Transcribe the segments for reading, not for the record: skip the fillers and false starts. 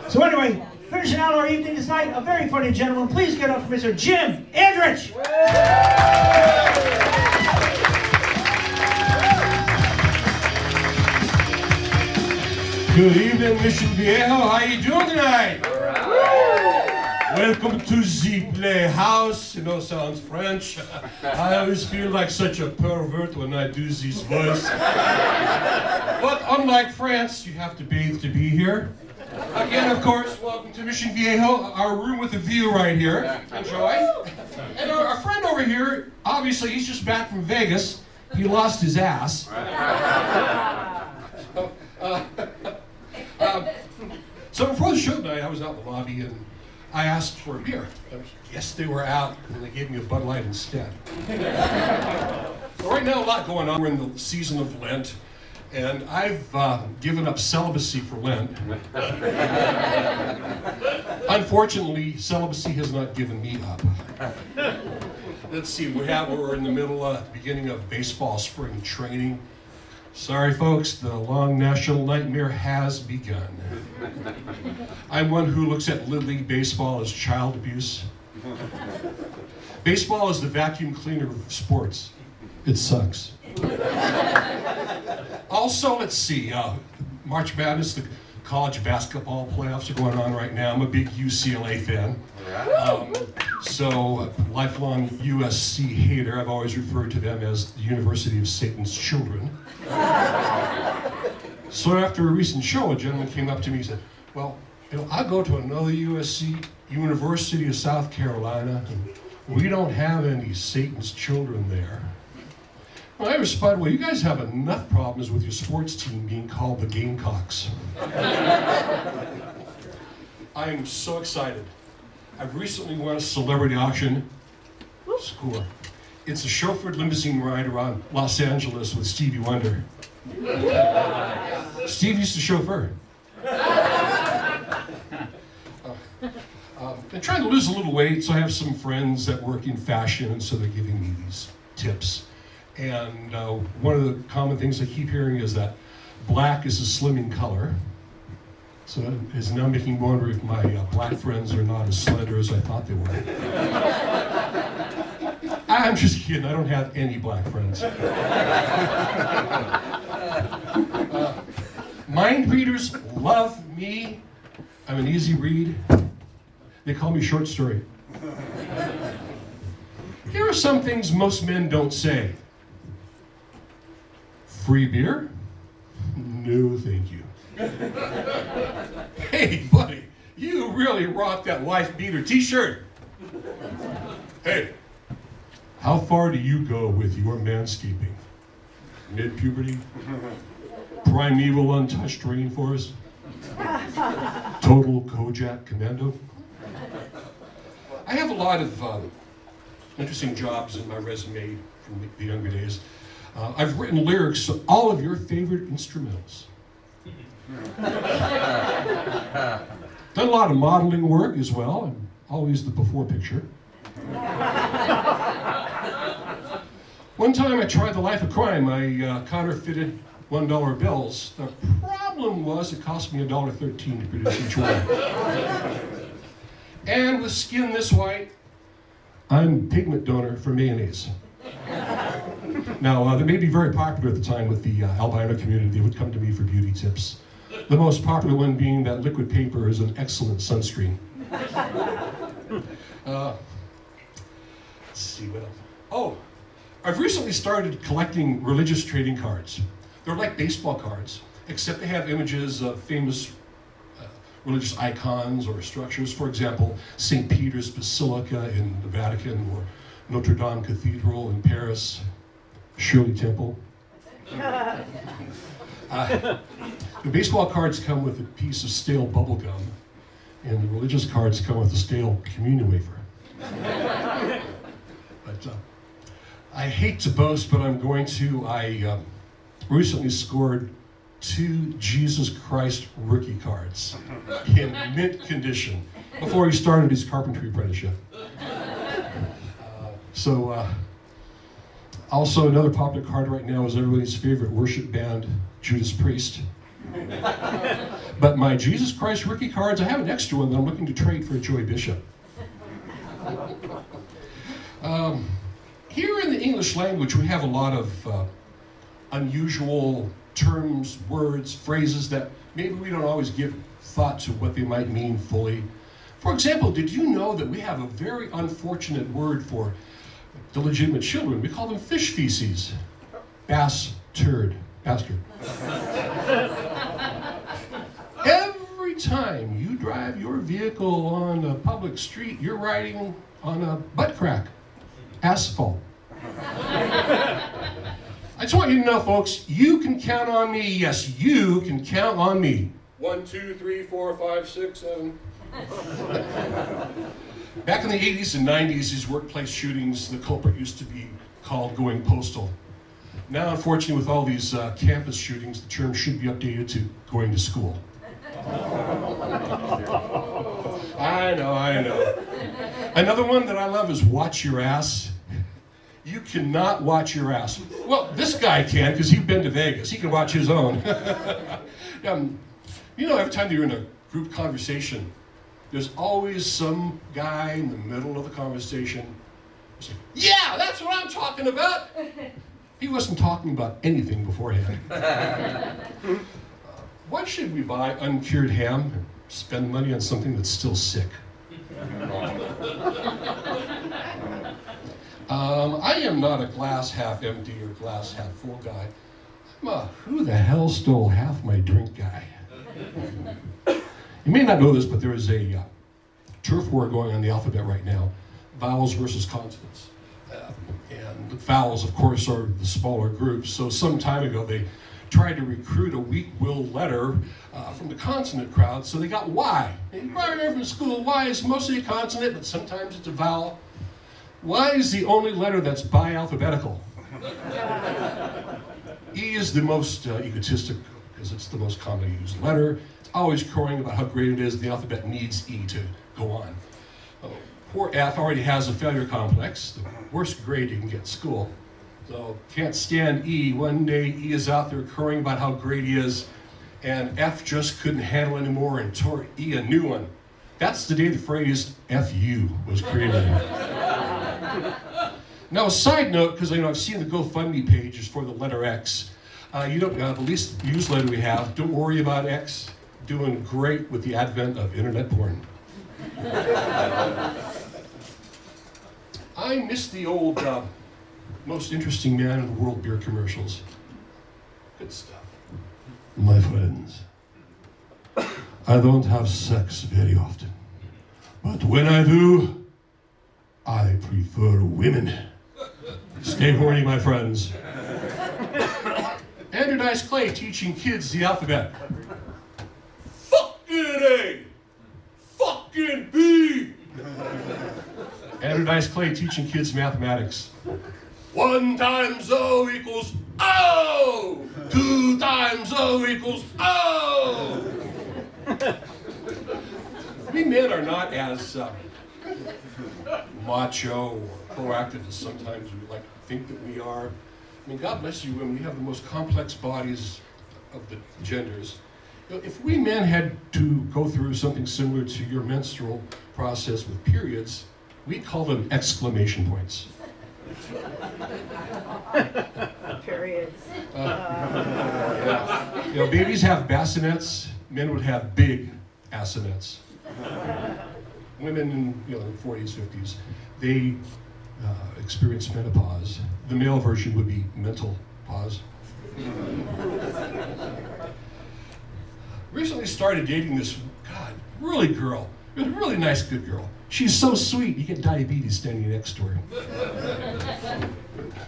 So anyway, finishing out our evening tonight, a very funny gentleman. Please get up for Mr. Jim Andritch. Good evening, Mission Viejo. How you doing tonight? Welcome to the playhouse. You know, sounds French. I always feel like such a pervert when I do this voice. But unlike France, you have to bathe to be here. Again, of course, welcome to Mission Viejo, our room with a view right here. Enjoy. And our friend over here, obviously, he's just back from Vegas. He lost his ass. So before the show tonight, I was out in the lobby and I asked for a beer. Yes, they were out, and they gave me a Bud Light instead. So right now, a lot going on. We're in the season of Lent, and I've given up celibacy for Lent. Unfortunately, celibacy has not given me up. Let's see, we're in the middle, beginning of baseball spring training. Sorry, folks, the long national nightmare has begun. I'm one who looks at Little League Baseball as child abuse. Baseball is the vacuum cleaner of sports. It sucks. Also, let's see, March Madness, the college basketball playoffs are going on right now. I'm a big UCLA fan. So, lifelong USC hater. I've always referred to them as the University of Satan's Children. So after a recent show, a gentleman came up to me and said, well, I go to another USC, University of South Carolina, and we don't have any Satan's Children there. Well, I responded, well, you guys have enough problems with your sports team being called the Gamecocks. I am so excited. I've recently won a celebrity auction. Score. It's a chauffeured limousine ride around Los Angeles with Stevie Wonder. Steve used to chauffeur. I'm trying to lose a little weight, so I have some friends that work in fashion, and so they're giving me these tips. And one of the common things I keep hearing is that black is a slimming color. So it's now making me wonder if my black friends are not as slender as I thought they were. I'm just kidding, I don't have any black friends. Mind readers love me. I'm an easy read. They call me short story. Here are some things most men don't say. Free beer? No, thank you. Hey, buddy, you really rock that wife beater t-shirt. Hey, how far do you go with your manscaping? Mid-puberty? Primeval untouched rainforest? Total Kojak Commando? I have a lot of interesting jobs in my resume from the younger days. I've written lyrics to all of your favorite instrumentals. Done a lot of modeling work as well, and always the before picture. One time I tried the life of crime. I counterfeited $1 bills. The problem was it cost me $1.13 to produce each one. And with skin this white, I'm pigment donor for mayonnaise. Now, they may be very popular at the time with the albino community. They would come to me for beauty tips. The most popular one being that liquid paper is an excellent sunscreen. Let's see what else. Oh, I've recently started collecting religious trading cards. They're like baseball cards, except they have images of famous religious icons or structures. For example, St. Peter's Basilica in the Vatican, or Notre Dame Cathedral in Paris, Shirley Temple. The baseball cards come with a piece of stale bubble gum, and the religious cards come with a stale communion wafer. But I hate to boast, but I'm going to. I recently scored 2 Jesus Christ rookie cards in mint condition before he started his carpentry apprenticeship. Also another popular card right now is everybody's favorite worship band, Judas Priest. But my Jesus Christ rookie cards, I have an extra one that I'm looking to trade for Joey Bishop. Here in the English language, we have a lot of unusual terms, words, phrases that maybe we don't always give thought to what they might mean fully. For example, did you know that we have a very unfortunate word for the legitimate children? We call them fish feces. Bastard. Every time you drive your vehicle on a public street, you're riding on a butt crack. Asphalt. I just want you to know, folks, you can count on me. Yes, you can count on me. 1, 2, 3, 4, 5, 6, 7. Back in the 80s and 90s, these workplace shootings, the culprit used to be called going postal. Now, unfortunately, with all these campus shootings, the term should be updated to going to school. I know. Another one that I love is watch your ass. You cannot watch your ass. Well, this guy can, because he's been to Vegas. He can watch his own. You know, every time you're in a group conversation, there's always some guy in the middle of the conversation who's like, yeah, that's what I'm talking about. He wasn't talking about anything beforehand. Why should we buy uncured ham and spend money on something that's still sick? I am not a glass half empty or glass half full guy. I'm a who the hell stole half my drink guy. You may not know this, but there is a turf war going on in the alphabet right now. Vowels versus consonants. And the vowels, of course, are the smaller groups. So some time ago, they tried to recruit a weak-willed letter from the consonant crowd, so they got Y. And you probably remember from school, Y is mostly a consonant, but sometimes it's a vowel. Y is the only letter that's bi-alphabetical. E is the most egotistical, because it's the most commonly used letter. It's always crowing about how great it is. The alphabet needs E to go on. Poor F already has a failure complex, the worst grade you can get in school. So can't stand E. One day E is out there crowing about how great he is, and F just couldn't handle it anymore and tore E a new one. That's the day the phrase FU was created. Now, a side note, because I've seen the GoFundMe pages for the letter X. The least used letter we have. Don't worry about X. Doing great with the advent of internet porn. I miss the old most interesting man in the world beer commercials. Good stuff. My friends, I don't have sex very often, but when I do, I prefer women. Stay horny, my friends. Andritch Clay teaching kids the alphabet. Fucking A! Fucking B! Andritch Clay teaching kids mathematics. 1 times O equals O! 2 times O equals O! We men are not as macho or proactive as sometimes we like to think that we are. I mean, God bless you women, you have the most complex bodies of the genders. You know, if we men had to go through something similar to your menstrual process with periods, we call them exclamation points. Periods. Yeah. You know, babies have bassinets, men would have big assinets. Women in the 40s, 50s, they experience menopause. The male version would be mental pause. Recently started dating this, really girl. It was a really nice, good girl. She's so sweet, you get diabetes standing next to her.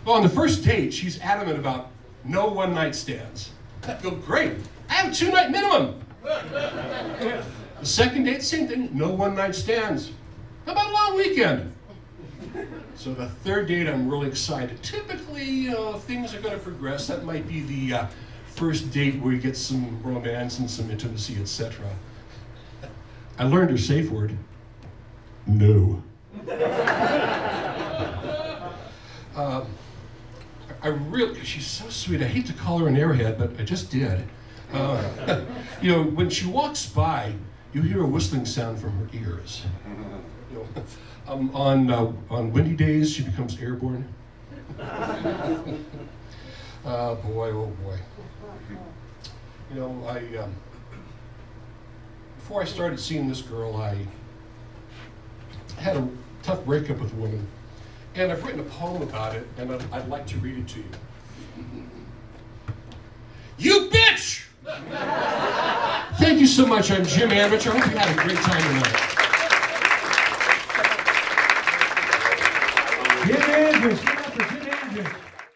Well, on the first date, she's adamant about no one-night stands. I go, great, I have a 2-night minimum. The second date, same thing, no one-night stands. How about a long weekend? So the third date, I'm really excited. Typically, if things are going to progress, that might be the first date where you get some romance and some intimacy, etc. I learned her safe word. No. She's so sweet. I hate to call her an airhead, but I just did. You know, when she walks by, you hear a whistling sound from her ears. You know, on windy days, she becomes airborne. Oh boy. You know, before I started seeing this girl, I had a tough breakup with a woman, and I've written a poem about it, and I'd like to read it to you. You bitch! Thank you so much. I'm Jim Andritch. I hope you had a great time tonight. Jim Andritch.